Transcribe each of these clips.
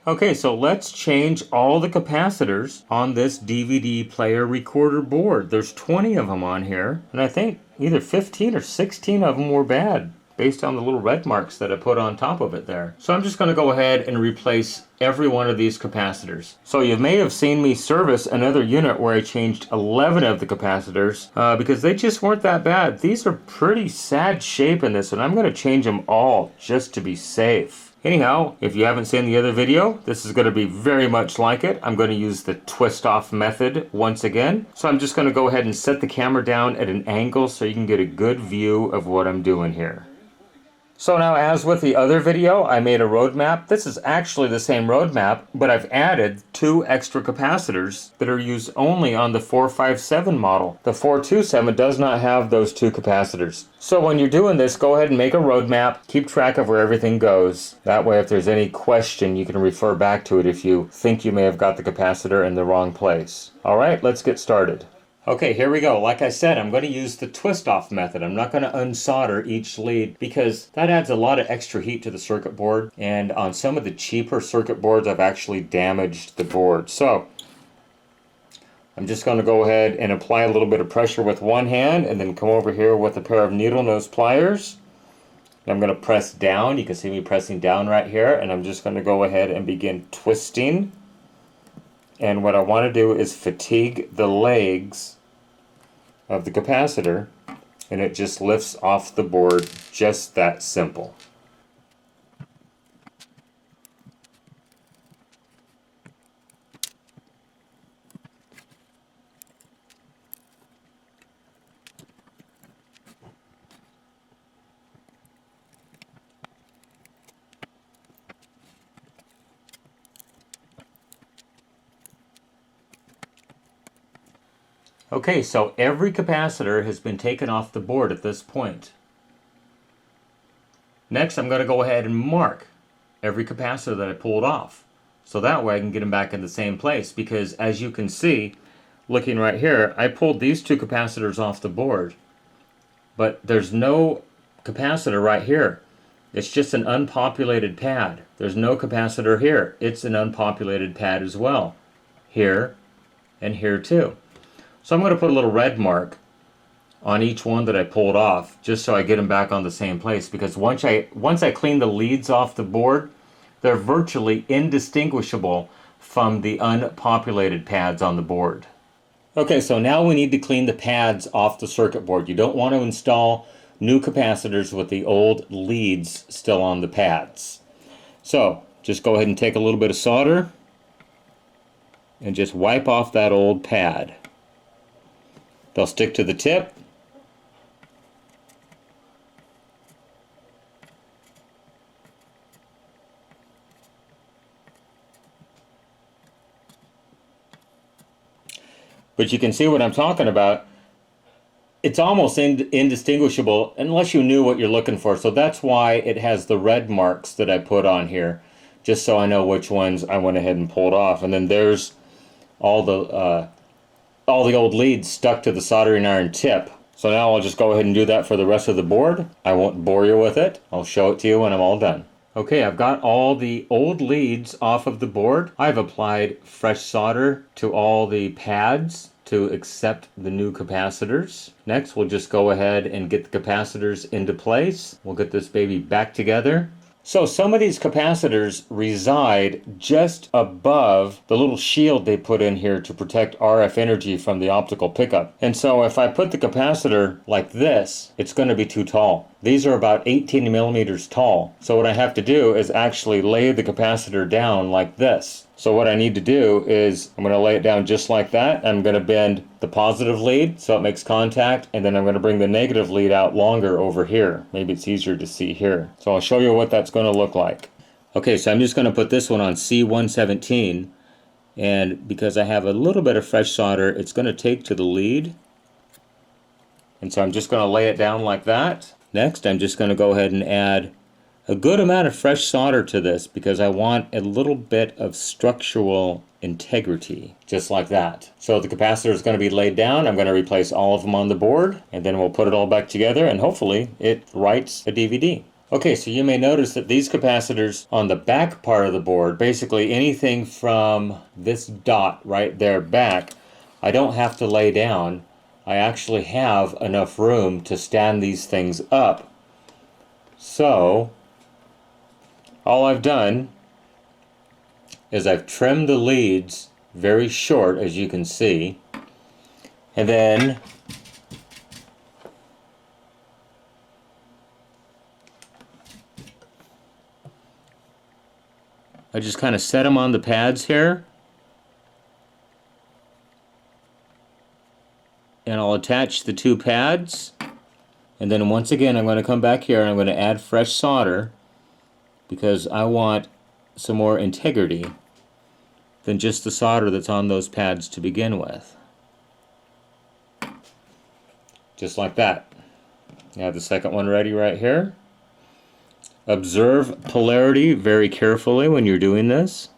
Okay, so let's change all the capacitors on this DVD player recorder board. There's 20 of them on here, and I think either 15 or 16 of them were bad, based on the little red marks that I put on top of it there. So I'm just going to go ahead and replace every one of these capacitors. So you may have seen me service another unit where I changed 11 of the capacitors because they just weren't that bad. These are pretty sad shape in this, and I'm going to change them all just to be safe. Anyhow, if you haven't seen the other video, this is going to be very much like it. I'm going to use the twist off method once again. So I'm just going to go ahead and set the camera down at an angle so you can get a good view of what I'm doing here. So now, as with the other video, I made a roadmap. This is actually the same roadmap, but I've added 2 extra capacitors that are used only on the 457 model. The 427 does not have those 2 capacitors. So when you're doing this, go ahead and make a roadmap. Keep track of where everything goes. That way, if there's any question, you can refer back to it if you think you may have got the capacitor in the wrong place. All right, let's get started. Okay, here we go. Like I said, I'm going to use the twist-off method. I'm not going to unsolder each lead because that adds a lot of extra heat to the circuit board. And on some of the cheaper circuit boards, I've actually damaged the board. So I'm just going to go ahead and apply a little bit of pressure with one hand and then come over here with a pair of needle nose pliers. I'm going to press down. You can see me pressing down right here. And I'm just going to go ahead and begin twisting. And what I want to do is fatigue the legs of the capacitor, and it just lifts off the board, just that simple. Okay, so every capacitor has been taken off the board at this point. Next, I'm going to go ahead and mark every capacitor that I pulled off. So that way I can get them back in the same place, because as you can see, looking right here, I pulled these 2 capacitors off the board, but there's no capacitor right here. It's just an unpopulated pad. There's no capacitor here. It's an unpopulated pad as well. Here and here too. So I'm going to put a little red mark on each one that I pulled off, just so I get them back on the same place, because once I clean the leads off the board, they're virtually indistinguishable from the unpopulated pads on the board. Okay, so now we need to clean the pads off the circuit board. You don't want to install new capacitors with the old leads still on the pads. So just go ahead and take a little bit of solder and just wipe off that old pad. They'll stick to the tip. But you can see what I'm talking about. It's almost indistinguishable unless you knew what you're looking for. So that's why it has the red marks that I put on here, just so I know which ones I went ahead and pulled off. And then there's all the old leads stuck to the soldering iron tip. So now I'll just go ahead and do that for the rest of the board. I won't bore you with it. I'll show it to you when I'm all done. Okay, I've got all the old leads off of the board. I've applied fresh solder to all the pads to accept the new capacitors. Next, we'll just go ahead and get the capacitors into place. We'll get this baby back together. So some of these capacitors reside just above the little shield they put in here to protect RF energy from the optical pickup. And so if I put the capacitor like this, it's going to be too tall. These are about 18 millimeters tall. So what I have to do is actually lay the capacitor down like this. So what I need to do is I'm going to lay it down just like that. I'm going to bend the positive lead so it makes contact, and then I'm going to bring the negative lead out longer over here. Maybe it's easier to see here. So I'll show you what that's going to look like. Okay, so I'm just going to put this one on C117, and because I have a little bit of fresh solder, it's going to take to the lead. And so I'm just going to lay it down like that. Next, I'm just going to go ahead and add a good amount of fresh solder to this because I want a little bit of structural integrity, just like that. So the capacitor is going to be laid down. I'm going to replace all of them on the board, and then we'll put it all back together, and hopefully it writes a DVD. Okay, so you may notice that these capacitors on the back part of the board, basically anything from this dot right there back, I don't have to lay down. I actually have enough room to stand these things up. So, all I've done is I've trimmed the leads very short, as you can see, and then I just kind of set them on the pads here, and I'll attach the two pads, and then once again I'm going to come back here and I'm going to add fresh solder because I want some more integrity than just the solder that's on those pads to begin with. Just like that. I have the second one ready right here. Observe polarity very carefully when you're doing this.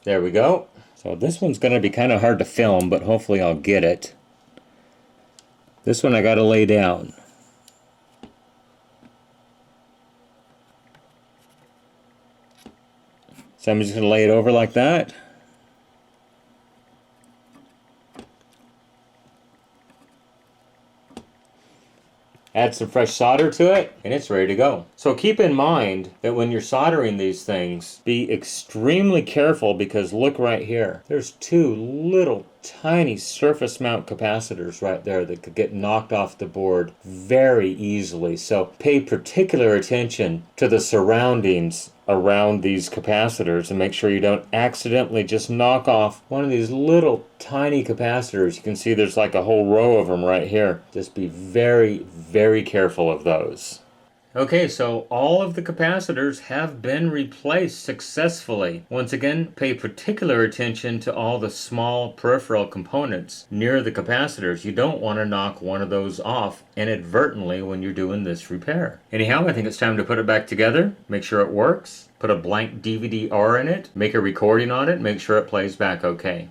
There we go. So this one's going to be kind of hard to film, but hopefully I'll get it. This one I got to lay down. So I'm just going to lay it over like that. Add some fresh solder to it, and it's ready to go. So keep in mind that when you're soldering these things, be extremely careful because look right here. There's two little tiny surface mount capacitors right there that could get knocked off the board very easily. So pay particular attention to the surroundings around these capacitors and make sure you don't accidentally just knock off one of these little tiny capacitors. You can see there's like a whole row of them right here. Just be very, very careful of those. Okay, so all of the capacitors have been replaced successfully. Once again, pay particular attention to all the small peripheral components near the capacitors. You don't want to knock one of those off inadvertently when you're doing this repair. Anyhow, I think it's time to put it back together, make sure it works, put a blank DVD-R in it, make a recording on it, make sure it plays back okay.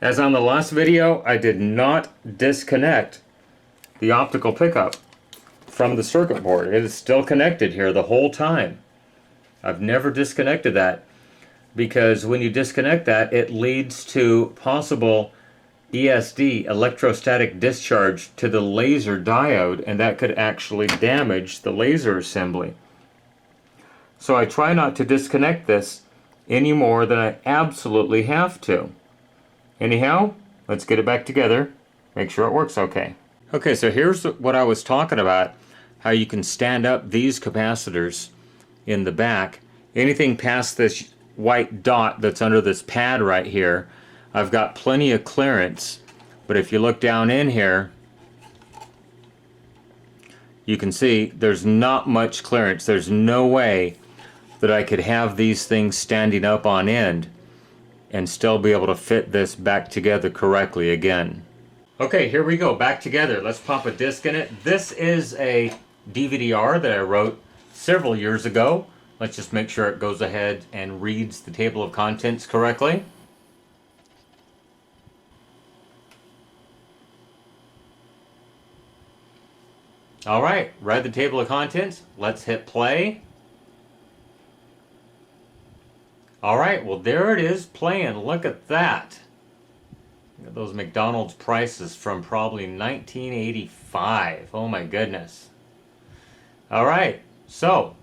As on the last video, I did not disconnect the optical pickup from the circuit board. It is still connected here the whole time. I've never disconnected that because when you disconnect that, it leads to possible ESD, electrostatic discharge, to the laser diode, and that could actually damage the laser assembly. So I try not to disconnect this any more than I absolutely have to. Anyhow, let's get it back together, make sure it works okay. Okay, so here's what I was talking about, how you can stand up these capacitors in the back. Anything past this white dot that's under this pad right here, I've got plenty of clearance, but if you look down in here, you can see there's not much clearance. There's no way that I could have these things standing up on end and still be able to fit this back together correctly again. Okay, here we go, back together. Let's pop a disc in it. This is a DVD-R that I wrote several years ago. Let's just make sure it goes ahead and reads the table of contents correctly. All right, read the table of contents. Let's hit play. All right, well there it is playing. Look at that. Look at those Mcdonald's prices from probably 1985. Oh my goodness. All right, so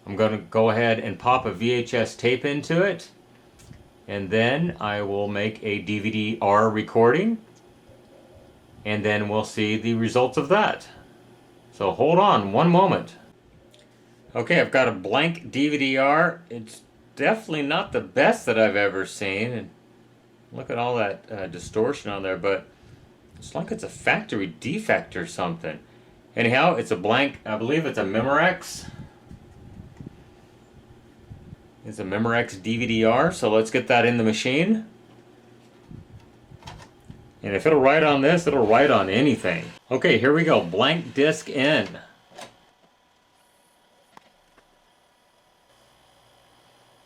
I'm going to go ahead and pop a VHS tape into it, and then I will make a DVD-R recording, and then we'll see the results of that. So hold on one moment. Okay, I've got a blank DVD-R. It's definitely not the best that I've ever seen, and look at all that distortion on there, but it's like it's a factory defect or something. Anyhow, it's a blank, I believe it's a Memorex. It's a Memorex DVD-R, so let's get that in the machine. And if it'll write on this, it'll write on anything. Okay, here we go. Blank disc in.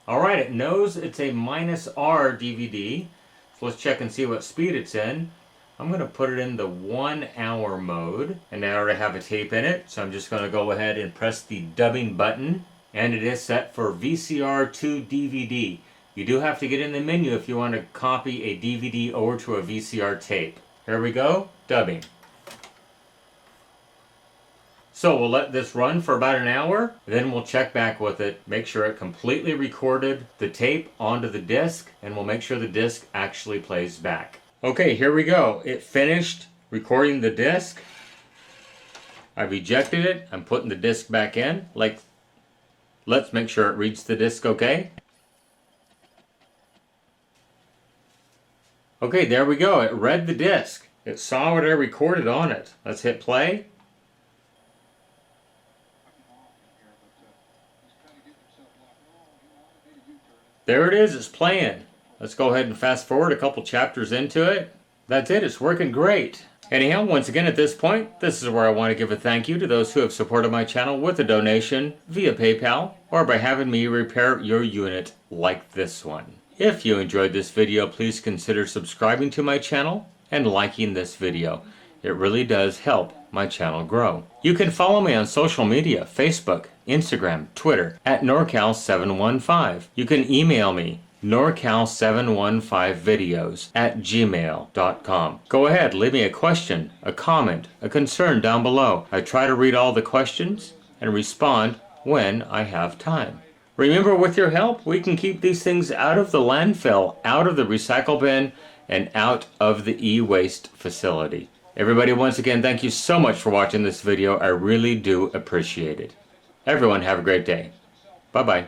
Alright, it knows it's a -R DVD. So let's check and see what speed it's in. I'm going to put it in the 1 hour mode. And I already have a tape in it, so I'm just going to go ahead and press the dubbing button. And it is set for VCR to DVD. You do have to get in the menu if you want to copy a DVD over to a VCR tape. Here we go, dubbing. So we'll let this run for about an hour, then we'll check back with it, make sure it completely recorded the tape onto the disc, and we'll make sure the disc actually plays back. Okay, here we go. It finished recording the disc. I've ejected it. I'm putting the disc back in. Let's make sure it reads the disc okay. Okay, there we go. It read the disc. It saw what I recorded on it. Let's hit play. There it is. It's playing. Let's go ahead and fast forward a couple chapters into it. That's it. It's working great. Anyhow, once again at this point, this is where I want to give a thank you to those who have supported my channel with a donation via PayPal or by having me repair your unit like this one. If you enjoyed this video, please consider subscribing to my channel and liking this video. It really does help my channel grow. You can follow me on social media, Facebook, Instagram, Twitter, at NorCal715. You can email me, norcal715videos@gmail.com. Go ahead, leave me a question, a comment, a concern down below. I try to read all the questions and respond when I have time. Remember, with your help, we can keep these things out of the landfill, out of the recycle bin, and out of the e-waste facility. Everybody, once again, thank you so much for watching this video. I really do appreciate it. Everyone, have a great day. Bye-bye.